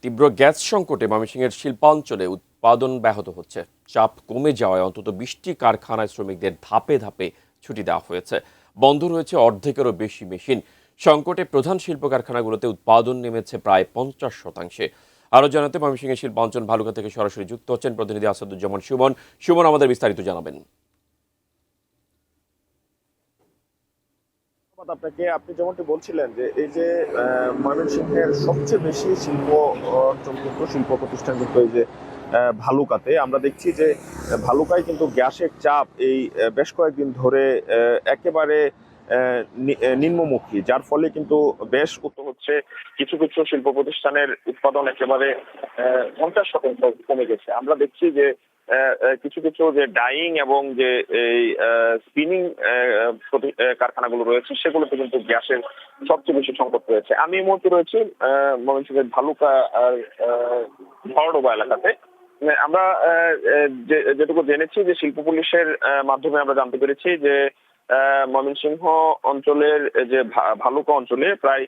তীব্র গ্যাস সংকটে ময়মনসিংহের শিল্পাঞ্চলে উৎপাদন ব্যাহত হচ্ছে। চাপ কমে যাওয়ায় অন্তত 20টি কারখানায় শ্রমিকদের ধাপে ধাপে ছুটি দেওয়া হয়েছে। বন্ধ রয়েছে অর্ধেকেরও বেশি মেশিন। সংকটে প্রধান শিল্প কারখানাগুলোতে উৎপাদন নেমেছে প্রায় 50%। আরও জানাতে ময়মনসিংহের শিল্পাঞ্চল ভালুকা থেকে সরাসরি যুক্ত হচ্ছেন প্রতিনিধি আসাদুজ্জামান সুমন। সুমন, আমাদের বিস্তারিত জানাবেন। আপনাকে আপনি যেমনটি বলছিলেন যে এই যে ময়মনসিংহের সবচেয়ে বেশি শিল্প অঞ্চল কিন্তু শিল্প প্রতিষ্ঠান কিন্তু এই যে ভালুকাতে আমরা দেখছি যে ভালুকায় কিন্তু গ্যাসের চাপ এই বেশ কয়েকদিন ধরে একেবারে নিম্নমুখী, যার ফলে কিন্তু বেশ হচ্ছে কিছু কিছু শিল্প প্রতিষ্ঠানের উৎপাদন একেবারে 50% কমে গেছে। আমরা দেখছি যে কিছু কিছু যে ডাইং এবং যে এই স্পিনিং কারখানাগুলো রয়েছে সেগুলোতে কিন্তু গ্যাসের সবচেয়ে বেশি সংকট রয়েছে। আমি এই মুহূর্তে রয়েছি ময়মনসিংহের ভালুকা আর ধরডোবা এলাকাতে। আমরা যেটুকু জেনেছি যে শিল্প পুলিশের মাধ্যমে আমরা জানতে পেরেছি যে ময়মনসিংহ অঞ্চলের যে ভালুকা অঞ্চলে প্রায়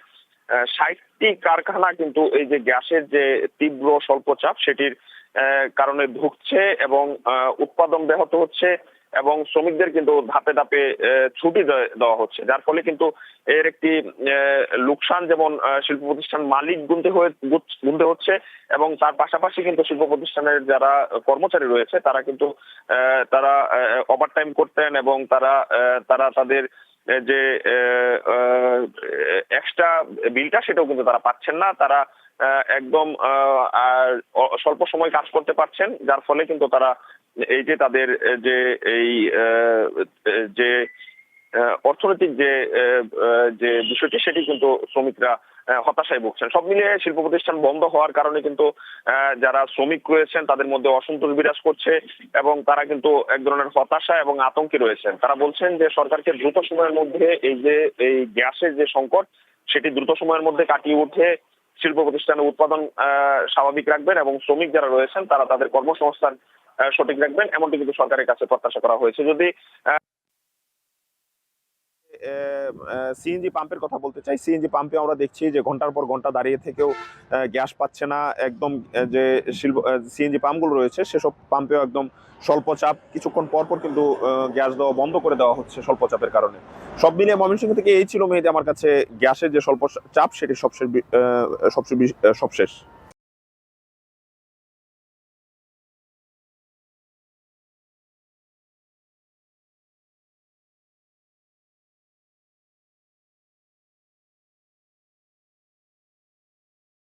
60টি কারখানা কিন্তু এই যে গ্যাসের যে তীব্র স্বল্প চাপ সেটির কারণে ধুঁকছে এবং উৎপাদন ব্যাহত হচ্ছে এবং শ্রমিকদের কিন্তু ধাপে ধাপে ছুটি দেওয়া হচ্ছে, যার ফলে কিন্তু এর একটি লোকসান যেমন শিল্প প্রতিষ্ঠান মালিক গুনতে হচ্ছে এবং তার পাশাপাশি কিন্তু শিল্প প্রতিষ্ঠানের যারা কর্মচারী রয়েছে তারা কিন্তু তারা ওভারটাইম করতেন এবং তারা তাদের যে এক্সট্রা বিলটা সেটাও কিন্তু তারা পাচ্ছেন না। তারা একদম স্বল্প সময় কাজ করতে পারছেন, যার ফলে কিন্তু তারা এই যে তাদের যে এই যে অর্থনৈতিক যে যে বিষয়টি সেটি কিন্তু শ্রমিকরা হতাশায় ভুগছেন। সব মিলিয়ে শিল্প প্রতিষ্ঠান বন্ধ হওয়ার কারণে কিন্তু যারা শ্রমিক রয়েছেন তাদের মধ্যে অসন্তোষ বিরাজ করছে এবং তারা কিন্তু এক ধরনের হতাশা এবং আতঙ্কে রয়েছেন। তারা বলছেন যে সরকারকে দ্রুত সময়ের মধ্যে এই যে এই গ্যাসের যে সংকট সেটি দ্রুত সময়ের মধ্যে কাটিয়ে উঠে শিল্প প্রতিষ্ঠানের উৎপাদন স্বাভাবিক রাখবেন এবং শ্রমিক যারা রয়েছেন তারা তাদের কর্মসংস্থান সঠিক রাখবেন, এমনটি কিন্তু সরকারের কাছে প্রত্যাশা করা হয়েছে। যদি সিএনজি পাম্পের কথা বলতে চাই, সিএনজি পাম্পে আমরা দেখছি যে ঘন্টার পর ঘন্টা দাঁড়িয়ে থেকেও গ্যাস পাচ্ছে না। একদম যে শিল্প সিএনজি পাম্পগুলো রয়েছে সেসব পাম্পেও একদম স্বল্প চাপ, কিছুক্ষণ পর পর কিন্তু গ্যাস দেওয়া বন্ধ করে দেওয়া হচ্ছে স্বল্প চাপের কারণে। সব মিলিয়ে ময়মনসিংহ থেকে এই ছিল মেহেদী আমার কাছে গ্যাসের যে স্বল্প চাপ সেটি সবশেষ।